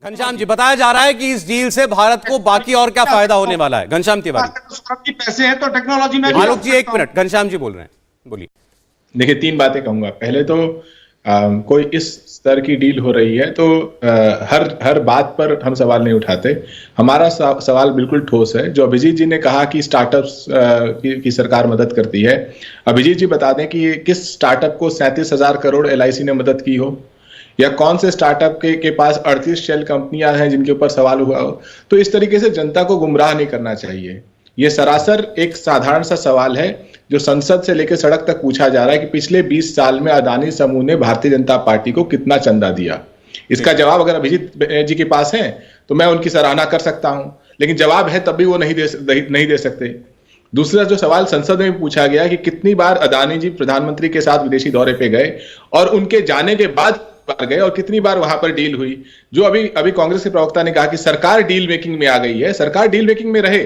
घनश्याम जी, बताया जा रहा है कि इस डील से भारत को बाकी और क्या फायदा होने वाला है? घनश्याम तिवारी। पैसे हैं तो टेक्नोलॉजी में आलोक जी एक मिनट, घनश्याम जी बोल रहे हैं, बोलिए। देखिए, तीन बातें कहूंगा। पहले तो कोई इस स्तर की डील हो रही है तो हर बात पर हम सवाल नहीं उठाते। हमारा सवाल बिल्कुल ठोस है। जो अभिजीत जी ने कहा कि स्टार्टअप्स की सरकार मदद करती है, अभिजीत जी बता दें कि ये किस स्टार्टअप को 37,000 करोड़ LIC ने मदद की हो, या कौन से स्टार्टअप के पास 38 शेल कंपनियां हैं जिनके ऊपर सवाल हुआ हो। तो इस तरीके से जनता को गुमराह नहीं करना चाहिए। ये सरासर एक साधारण सा सवाल है जो संसद से लेकर सड़क तक पूछा जा रहा है कि पिछले 20 साल में अदानी समूह ने भारतीय जनता पार्टी को कितना चंदा दिया। इसका जवाब अगर अभिजीत जी के पास है तो मैं उनकी सराहना कर सकता हूं, लेकिन जवाब है तब भी वो नहीं दे सकते। दूसरा जो सवाल संसद में पूछा गया कि कितनी बार अदानी जी प्रधानमंत्री के साथ विदेशी दौरे पे गए और उनके जाने के बाद गए और कितनी बार वहां पर डील हुई। जो अभी कांग्रेस के प्रवक्ता ने कहा कि सरकार डील मेकिंग में आ गई है। सरकार डील मेकिंग में रहे,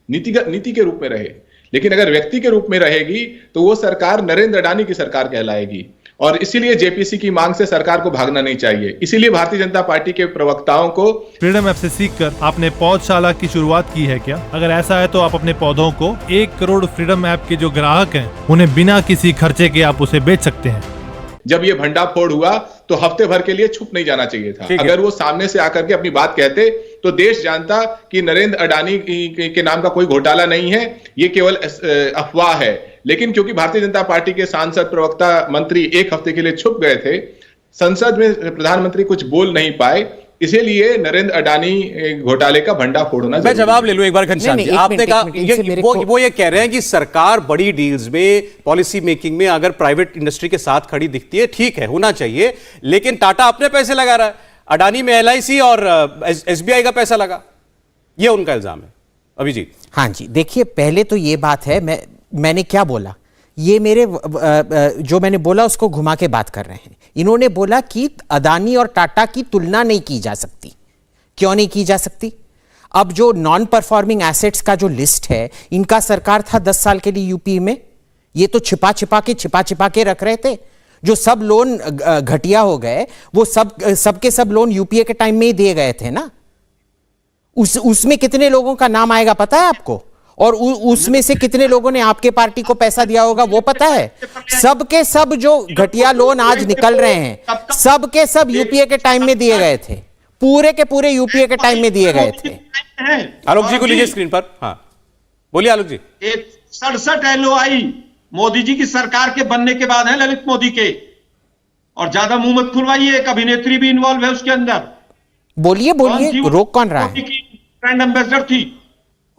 नीति के रूप में रहे, लेकिन अगर व्यक्ति के रूप में रहेगी तो वो सरकार नरेंद्र अडानी की सरकार कहलाएगी। और इसीलिए जेपीसी की मांग से सरकार को भागना नहीं चाहिए। इसीलिए भारतीय जनता पार्टी के प्रवक्ताओं को फ्रीडम ऐप से सीखकर आपने पौधशाला की शुरुआत की है क्या? अगर ऐसा है तो आप अपने पौधों को 1 करोड़ फ्रीडम ऐप के जो ग्राहक हैं उन्हें बिना किसी खर्चे के आप उसे बेच सकते हैं। जब ये भंडाफोड़ हुआ तो हफ्ते भर के लिए छुप नहीं जाना चाहिए था। अगर वो सामने से आकर के अपनी बात कहते तो देश जानता कि नरेंद्र अडानी के नाम का कोई घोटाला नहीं है, ये केवल अफवाह है। लेकिन क्योंकि भारतीय जनता पार्टी के सांसद, प्रवक्ता, मंत्री एक हफ्ते के लिए छुप गए थे, संसद में प्रधानमंत्री कुछ बोल नहीं पाए, इसीलिए नरेंद्र अडानी घोटाले का भंडाफोड़ होना। मैं जवाब ले लूं एक बार घनश्याम जी। आपने कहा वो ये कह रहे हैं कि सरकार बड़ी डील्स में, पॉलिसी मेकिंग में अगर प्राइवेट इंडस्ट्री के साथ खड़ी दिखती है, ठीक है, होना चाहिए, लेकिन टाटा अपने पैसे लगा रहा है, अडानी में LIC और SBI का पैसा लगा, ये उनका इल्जाम है। अभिजीत। हाँ जी, देखिए, पहले तो ये बात है, मैंने क्या बोला, ये मेरे जो मैंने बोला उसको घुमा के बात कर रहे हैं। इन्होंने बोला कि अदानी और टाटा की तुलना नहीं की जा सकती। क्यों नहीं की जा सकती? अब जो नॉन परफॉर्मिंग एसेट्स का जो लिस्ट है, इनका सरकार था 10 साल के लिए यूपी में, ये तो छिपा छिपा के रख रहे थे। जो सब लोन घटिया हो गए वो सब के सब लोन यूपीए के टाइम में ही दिए गए थे ना। उसमें कितने लोगों का नाम आएगा पता है आपको? और उसमें से कितने लोगों ने आपके पार्टी को पैसा दिया होगा वो पता है? सबके सब जो घटिया लोन आज निकल रहे हैं, सबके सब यूपीए के टाइम में दिए गए थे, पूरे के पूरे यूपीए के टाइम में दिए गए थे। आलोक जी को लीजिए स्क्रीन पर। हाँ बोलिए आलोक जी। 67 LOI मोदी जी की सरकार के बनने के बाद है, ललित मोदी के। और ज्यादा मुंह मत खुलवाइए, एक अभिनेत्री भी इन्वॉल्व है उसके अंदर। बोलिए, रोक कौन रहा है? ब्रांड एम्बेसडर थी,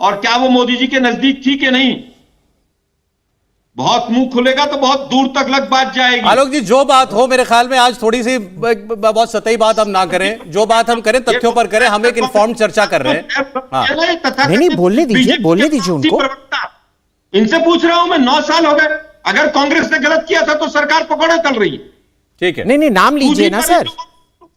और क्या वो मोदी जी के नजदीक थी कि नहीं? बहुत मुंह खुलेगा तो बहुत दूर तक लग बात जाएगी। आलोक जी, जो बात हो, मेरे ख्याल में आज थोड़ी सी बहुत सतही बात हम ना करें, जो बात हम करें तथ्यों पर करें। हम एक इन्फॉर्म्ड चर्चा कर रहे हैं। नहीं, बोलने दीजिए उनको। इनसे पूछ रहा हूं मैं, 9 साल हो गए, अगर कांग्रेस ने गलत किया था तो सरकार पकड़े चल रही है। ठीक है, नहीं, नाम लीजिए ना सर।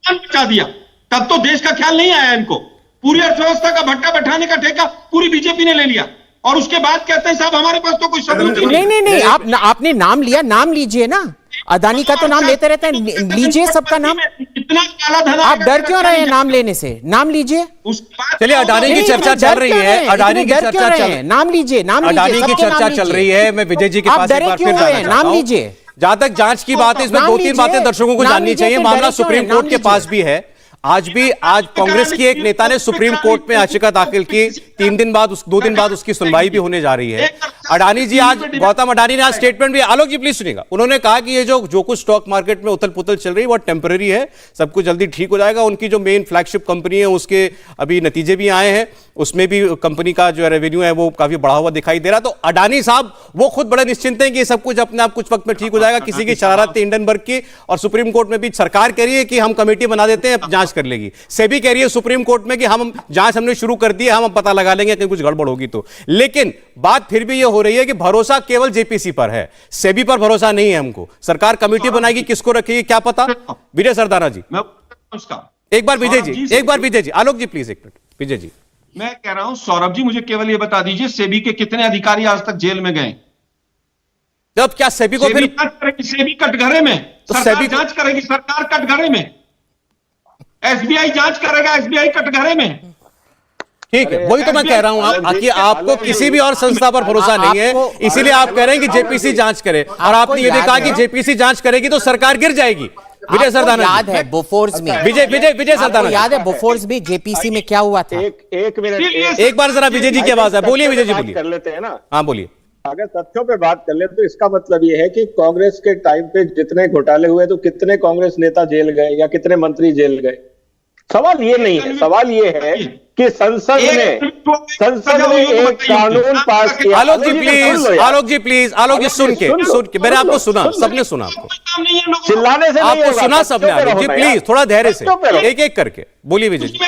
बचा दिया, तब तो देश का ख्याल नहीं आया इनको। पूरी अर्थव्यवस्था का भट्टा बैठाने का ठेका पूरी बीजेपी ने ले लिया, और उसके बाद कहते हैं साहब हमारे पास तो कोई सबूत नहीं, आपने नाम लिया, नाम लीजिए ना। अदानी का तो नाम लेते रहते हैं, लीजिए सबका नाम। इतना काला धन आप डर क्यों रहे हैं नाम लेने से? नाम लीजिए। चलिए, अडानी की चर्चा चल रही है, अडानी की चर्चा चल, नाम लीजिए, अडानी की चर्चा चल रही है। मैं विजय जी के पास एक बार फिर जाना चाहता हूं। नाम लीजिए। जहां तक जांच की बात है, इसमें 2-3 बातें दर्शकों को जाननी चाहिए। मामला सुप्रीम कोर्ट के पास भी है। आज कांग्रेस की एक नेता ने सुप्रीम कोर्ट में याचिका दाखिल की। 2 दिन बाद उसकी सुनवाई भी होने जा रही है। अडानी जी आज, गौतम अडानी ने आज स्टेटमेंट भी, आलोक जी प्लीज सुनिएगा, उन्होंने कहा कि ये जो कुछ स्टॉक मार्केट में उथल पुथल चल रही है वो टेम्पररी है, सब कुछ जल्दी ठीक हो जाएगा। उनकी जो मेन फ्लैगशिप कंपनी है उसके अभी नतीजे भी आए हैं, उसमें भी कंपनी का जो रेवेन्यू है वो काफी बढ़ा हुआ दिखाई दे रहा। तो अडानी साहब वो खुद बड़े निश्चिंत हैं कि सब कुछ अपने आप कुछ वक्त में ठीक हो जाएगा। किसी की शरारत थी हिंडनबर्ग की, और सुप्रीम कोर्ट में भी सरकार कह रही है कि हम कमेटी बना देते हैं, जांच कर लेगी। सेबी कह रही है सुप्रीम कोर्ट में कि हम जांच हमने शुरू कर दी है, हम पता लगा लेंगे कि कुछ गड़बड़ होगी तो। लेकिन बात फिर भी ये हो रही है कि भरोसा केवल जेपीसी पर है, सेबी पर भरोसा नहीं है हमको। सरकार कमेटी बनाएगी, किसको रखेगी क्या पता। विजय सरदाना जी, एक बार विजय जी, आलोक जी प्लीज एक मिनट। विजय जी, मैं कह रहा हूं सौरभ जी, मुझे केवल ये बता दीजिए, सेबी के कितने अधिकारी आज तक जेल में गए? जब क्या सेबी को फिर सेबी कटघरे में, तो सेबी जांच करेगी, सरकार कटघरे में। एसबीआई जांच करेगा, एसबीआई कटघरे में है। ठीक है, वही तो मैं कह रहा हूं कि आपको किसी भी और संस्था पर भरोसा नहीं है, इसीलिए आप कह रहे हैं कि जेपीसी जांच करे, और आपने ये भी कहा कि जेपीसी जांच करेगी तो सरकार गिर जाएगी। विजय सरदाना याद है बोफोर्स में, विजय सरदाना याद है बोफोर्स में जेपीसी में क्या हुआ था? एक मिनट, एक बार जरा विजय जी की आवाज है, बोलिए विजय जी, बोलिए। कर लेते हैं ना। हाँ बोलिए। अगर तथ्यों पे बात कर ले तो इसका मतलब ये है कि कांग्रेस के टाइम पे जितने घोटाले हुए तो कितने कांग्रेस नेता जेल गए या कितने मंत्री जेल गए। सवाल ये नहीं है, सवाल ये है कि संसद ने एक कानून पास किया। आलोक जी प्लीज, आलोक जी प्लीज, आलोक जी सुन के मैंने आपको सुना, सबने सुना आपको, चिल्लाने से आपको सुना सबने। आलोक जी प्लीज थोड़ा धैर्य से, एक एक करके बोलिए विजय जी।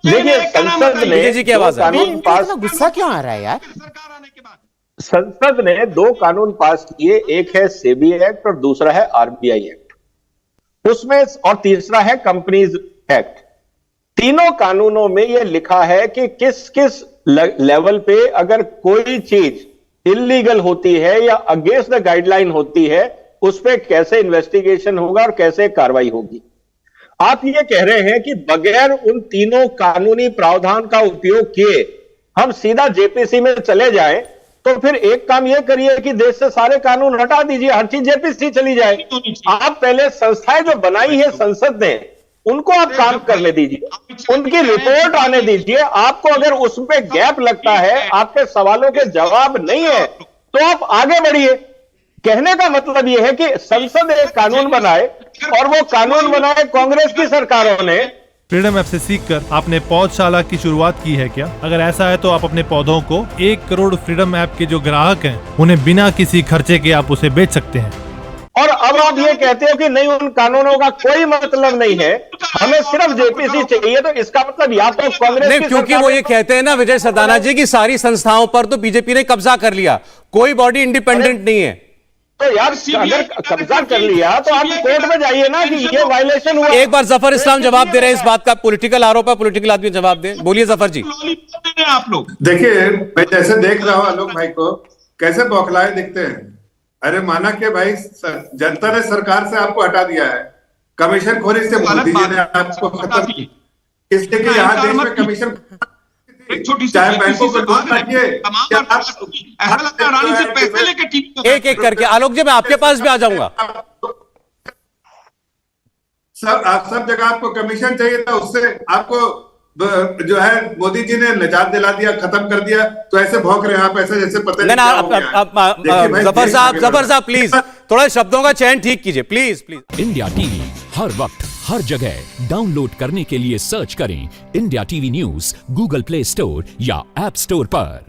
देखिए, संसद ने विजय जी की आवाज है। कानून पास, गुस्सा क्यों आ रहा है यार? संसद ने 2 कानून पास किए, एक है सेबी एक्ट और दूसरा है आरबीआई एक्ट, उसमें, और तीसरा है कंपनीज एक्ट। तीनों कानूनों में यह लिखा है कि किस किस लेवल पे अगर कोई चीज इलीगल होती है या अगेंस्ट द गाइडलाइन होती है, उस पे कैसे इन्वेस्टिगेशन होगा और कैसे कार्रवाई होगी। आप ये कह रहे हैं कि बगैर उन तीनों कानूनी प्रावधान का उपयोग किए हम सीधा जेपीसी में चले जाएं, तो फिर एक काम यह करिए कि देश से सारे कानून हटा दीजिए, हर चीज जेपीसी चली जाए। आप पहले संस्थाएं जो बनाई है संसद ने, उनको आप काम करने दीजिए, उनकी रिपोर्ट आने दीजिए। आपको अगर उसमें गैप लगता है, आपके सवालों के जवाब नहीं है, तो आप आगे बढ़िए। कहने का मतलब यह है कि संसद एक कानून बनाए और वो कानून बनाए कांग्रेस की सरकारों ने। फ्रीडम ऐप से सीखकर आपने पौधशाला की शुरुआत की है क्या? अगर ऐसा है तो आप अपने पौधों को 1 करोड़ फ्रीडम ऐप के जो ग्राहक हैं उन्हें बिना किसी खर्चे के आप उसे बेच सकते हैं। और अब आप ये कहते हो कि नहीं, उन कानूनों का कोई मतलब नहीं है, हमें सिर्फ जेपीसी चाहिए, तो इसका मतलब या तो कांग्रेस नहीं, क्योंकि वो ये कहते हैं ना विजय सरदाना जी की सारी संस्थाओं पर तो बीजेपी ने कब्जा कर लिया, कोई बॉडी इंडिपेंडेंट नहीं है। तो यार अगर कब्जा कर लिया तो आप कोर्ट में जाइए ना कि ये वायलेशन हुआ। एक बार जफर इस्लाम जवाब दे रहे हैं इस बात का, पॉलिटिकल आरोप है, पॉलिटिकल आदमी जवाब दें। बोलिए जफर जी। आप लोग देखिए, मैं जैसे देख रहा हूँ आलोक भाई को कैसे बौखलाए दिखते हैं। अरे माना कि भाई जनता ने सरकार से आपको हटा दिया है, कमीशन खोरी से मोदी जी ने आपको खत्म की, इसलिए कि यहाँ देश में कमीशन, एक छोटी सी चाहे बैंकों को लोन रखिए, रानी से पैसे लेके एक एक करके। आलोक जी मैं आपके पास भी आ जाऊंगा। सब जगह आपको कमीशन चाहिए था, उससे आपको जो है मोदी जी ने निजात दिला दिया, खत्म कर दिया। तो ऐसे भौंक रहे हैं आप, ऐसे जैसे पता नहीं क्या हो गया। जफर साहब प्लीज थोड़ा शब्दों का चयन ठीक कीजिए, प्लीज प्लीज। इंडिया टीवी हर वक्त हर जगह डाउनलोड करने के लिए सर्च करें India TV news Google play store या ऐप स्टोर पर।